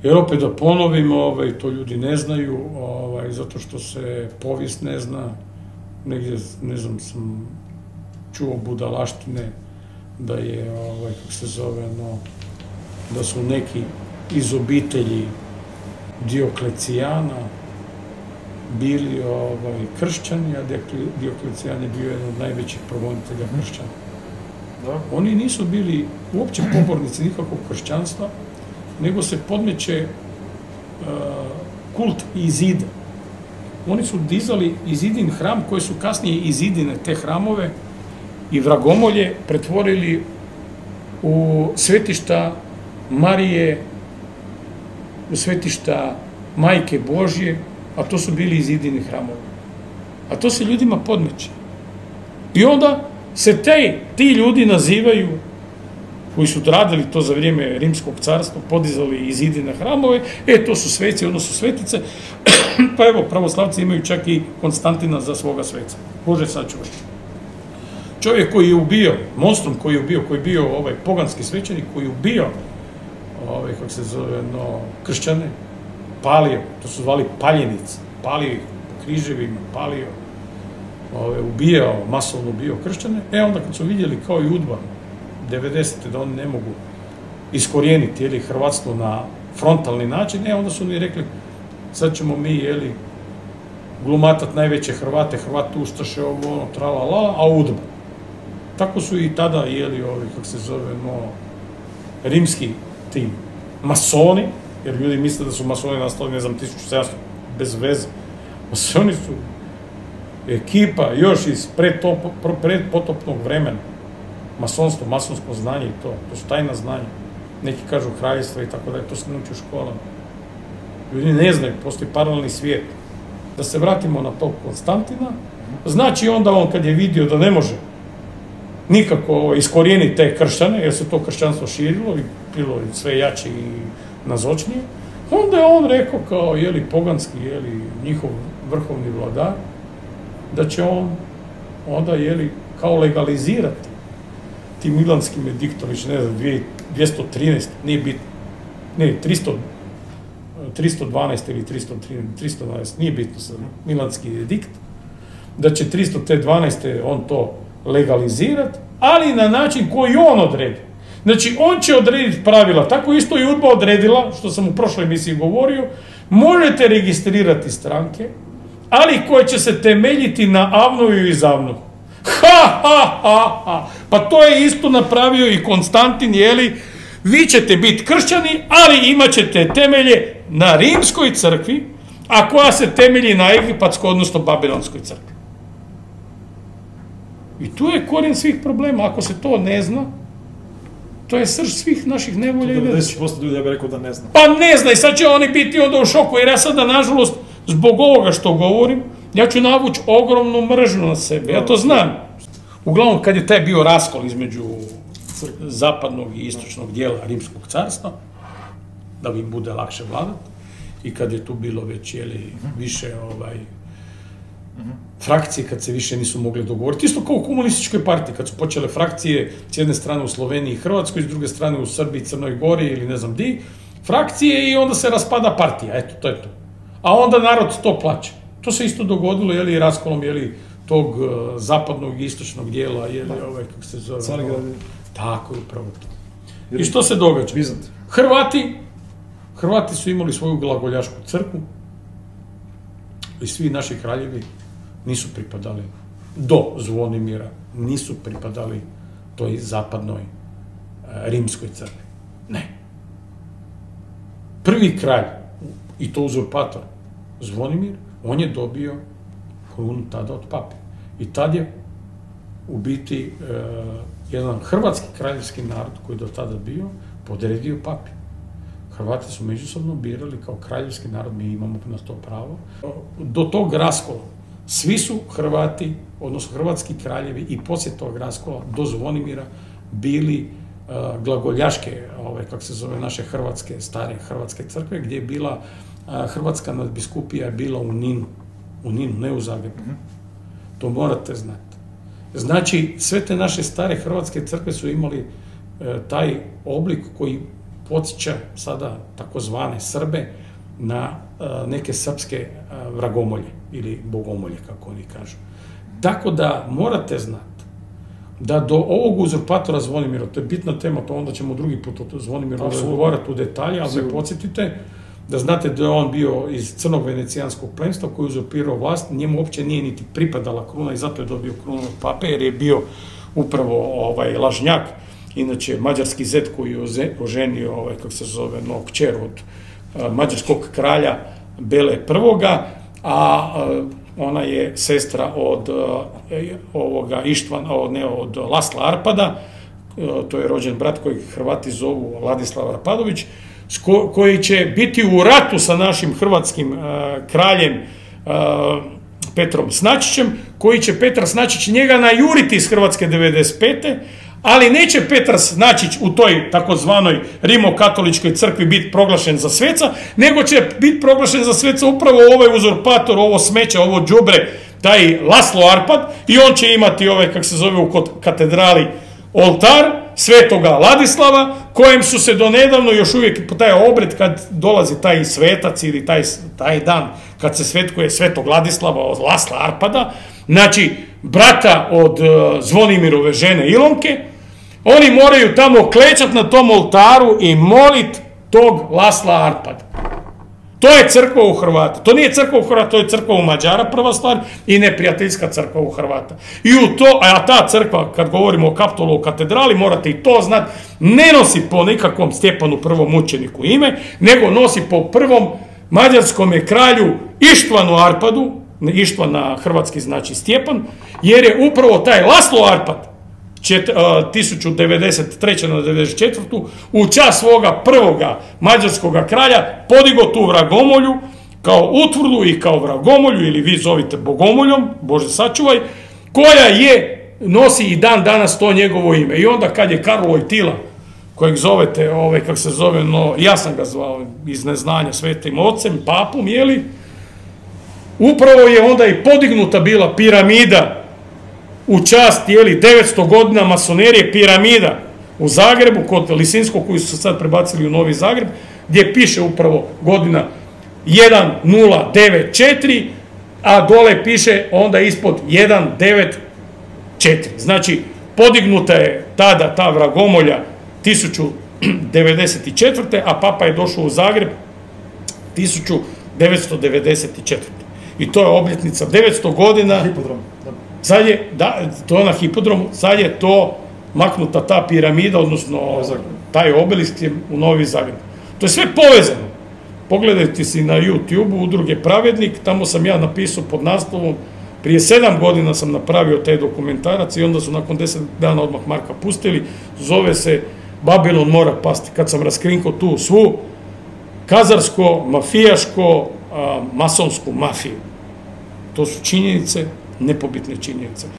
Jer opet da ponovim, to ljudi ne znaju, zato što se povijest ne zna, negdje, ne znam, sam čuo budalaštine, da je, kako se zove, da su neki iz obitelji Dioklecijana bili kršćani, a Dioklecijan je bio jedan od najvećih progonitelja kršćana. Oni nisu bili uopće pobornici nikakvog kršćanstva, nego se podmeće kult Izida. Oni su dizali Izidin hram, koji su kasnije Izidine te hramove i vragomolje pretvorili u svetišta Marije, u svetišta Majke Božje, a to su bili Izidini hramovi. A to se ljudima podmeće. I onda se ti ljudi nazivaju, koji su radili to za vrijeme Rimskog carstva, podizali Izidine hramove, to su sveci, odnosno svetice, pa evo, pravoslavci imaju čak i Konstantina za svoga sveca. Bože sačuvaj. Čovjek koji je ubio, monstrum koji je bio poganski svećenik, koji je ubio, kako se zove, kršćane, palio, to su zvali paljenici, palio ih po križevima, palio, ubijao, masovno ubijao kršćane, onda kad su vidjeli kao i UDBA, 90. da oni ne mogu iskorijeniti hrvatstvo na frontalni način, onda su oni rekli, sad ćemo mi, glumatat najveće Hrvate, Hrvate ustaše, tralala, a UDBA. Tako su i tada kako se zove, rimski ti masoni, jer ljudi misle da su masoni nastali, ne znam, 1700, bez veze. Masoni su ekipa još iz predpotopnog vremena. Masonstvo, masonsko znanje i to su tajna znanja. Neki kažu kraljevstva i tako dalje, to se ne uči u školama. Ljudi ne znaju, postoji paralelni svijet. Da se vratimo na tog Konstantina, znači onda on kad je vidio da ne može nikako iskorijeniti te kršćane, jer se to kršćanstvo širilo i bilo sve jače i nazočnije, onda je on rekao kao, poganski, njihov vrhovni vladar, da će on onda, kao legalizirati tim milanskim ediktom, više ne znam, 213, nije bitno, ne, 312 ili 312, nije bitno sad, milanski edikt, da će 312. on to legalizirati, ali na način koji on odredi. Znači, on će odrediti pravila, tako isto i UDBA odredila, što sam u prošloj emisiji govorio, možete registrirati stranke, ali koje će se temeljiti na avnoju i zavnu. Pa to je isto napravio i Konstantin, vi ćete biti kršćani, ali imat ćete temelje na rimskoj crkvi, a koja se temelji na egipatskoj, odnosno babilonskoj crkvi. I tu je korijen svih problema. Ako se to ne zna, to je srž svih naših nevolja i nedaća. 90% ljudi, ja bih rekao da ne zna. Pa ne zna, i sad će oni biti onda u šoku, jer ja sada, nažalost, zbog ovoga što govorim, ja ću navući ogromnu mržnju na sebe, ja to znam. Uglavnom, kad je taj bio raskol između zapadnog i istočnog dijela Rimskog carstva, da im bude lakše vladati, i kad je tu bilo već više frakcije, kad se više nisu mogli dogovoriti, isto kao u komunističkoj partiji, kad su počele frakcije s jedne strane u Sloveniji i Hrvatskoj, s druge strane u Srbiji, Crnoj Gori ili ne znam di, frakcije, i onda se raspada partija, eto, to je to. A onda narod to plaća. To se isto dogodilo, raskolom, tog zapadnog i istočnog dijela, kako se zove... Tako je, upravo to. I što se događa? Hrvati su imali svoju glagoljašku crkvu i svi naši kraljevi nisu pripadali, do Zvonimira, nisu pripadali toj zapadnoj rimskoj crkvi. Ne. Prvi kralj, i to uzurpator, Zvonimir, on je dobio krunu tada od pape. I tad je u biti jedan hrvatski kraljevski narod koji je do tada bio podredio papi. Hrvati su međusobno birali kao kraljevski narod, mi imamo na to pravo. Do tog raskola svi su Hrvati, odnosno hrvatski kraljevi, i poslije tog raskola do Zvonimira bili glagoljaške, kako se zove, naše hrvatske, stare hrvatske crkve, gdje je bila hrvatska nadbiskupija, je bila u Ninu, ne u Zagrebu. To morate znati. Znači, sve te naše stare hrvatske crkve su imali taj oblik koji podsjeća sada takozvane Srbe na neke srpske vragomolje ili bogomolje, kako oni kažu. Tako da morate znati da do ovog uzurpatora Zvonimira, to je bitna tema, to onda ćemo drugi put o Zvonimiru razgovarati u detalje, ali me podsjetite da znate da je on bio iz crnog venecijanskog plemstva koji je uzurpirao vlast, njemu uopće nije niti pripadala kruna i zato je dobio krunu od pape, jer je bio upravo lažnjak, inače mađarski zet koji je oženio, kako se zove, kćer od mađarskog kralja Bele I, a ona je sestra od od Lasla Arpada, to je rođen brat kojeg Hrvati zovu Ladislav Arpadović, koji će biti u ratu sa našim hrvatskim kraljem Petrom Snačićem, koji će Petar Snačić njega najuriti iz Hrvatske 95. Ali neće Petar Snačić u toj takozvanoj rimokatoličkoj crkvi biti proglašen za sveca, nego će biti proglašen za sveca upravo ovaj uzurpator, ovo smeće, ovo đubre, taj Laslo Arpad, i on će imati kako se zove u katedrali, oltar svetoga Ladislava, kojem su se donedavno još uvijek po taj obred kad dolazi taj svetac ili taj dan kad se svetkuje svetog Ladislava od Lasla Arpada, znači brata od Zvonimirove žene Ilonke, oni moraju tamo klečat na tom oltaru i molit tog Lasla Arpada. To je crkva u Hrvata. To nije crkva u Hrvata, to je crkva u Mađara, prva stvar, i neprijateljska crkva u Hrvata. A ta crkva, kad govorimo o Kaptolu, o katedrali, morate i to znati, ne nosi po nikakvom Stjepanu prvom mučeniku ime, nego nosi po prvom mađarskom kralju Ištvanu Arpadu, Ištvan na hrvatski znači Stjepan, jer je upravo taj Laslo Arpad 1093. na 94. u čast svoga prvoga mađarskog kralja podigo tu vragomolju kao utvrdu i kao vragomolju, ili vi zovite bogomoljom, Bože sačuvaj, koja nosi i dan danas to njegovo ime. I onda kad je Karlo Wojtyla, kojeg zovete, kako se zove, ja sam ga zvao iz neznanja svetim ocem, papom, upravo je onda i podignuta bila piramida u čast 900 godina masonerije, piramida u Zagrebu kod Lisinskog, koji su sad prebacili u Novi Zagreb, gdje piše upravo godina 1094, a dole piše onda ispod 194. Znači, podignuta je tada ta vragomolja 1094. a papa je došao u Zagreb 1994. I to je obljetnica 900 godina. Sad je, to na hipodromu, sad je to maknuta ta piramida, odnosno taj obelisk je u Novi Zagreb. To je sve povezano. Pogledajte si na YouTube-u Udruge Pravednik, tamo sam ja napisao pod naslovom, prije 7 godina sam napravio taj dokumentarac i onda su nakon 10 dana odmah Marka pustili, zove se Babilon mora pasti. Kad sam raskrinkao tu svu kazarsko, mafijaško, masonsku mafiju. To su činjenice, nepobitne činjenice.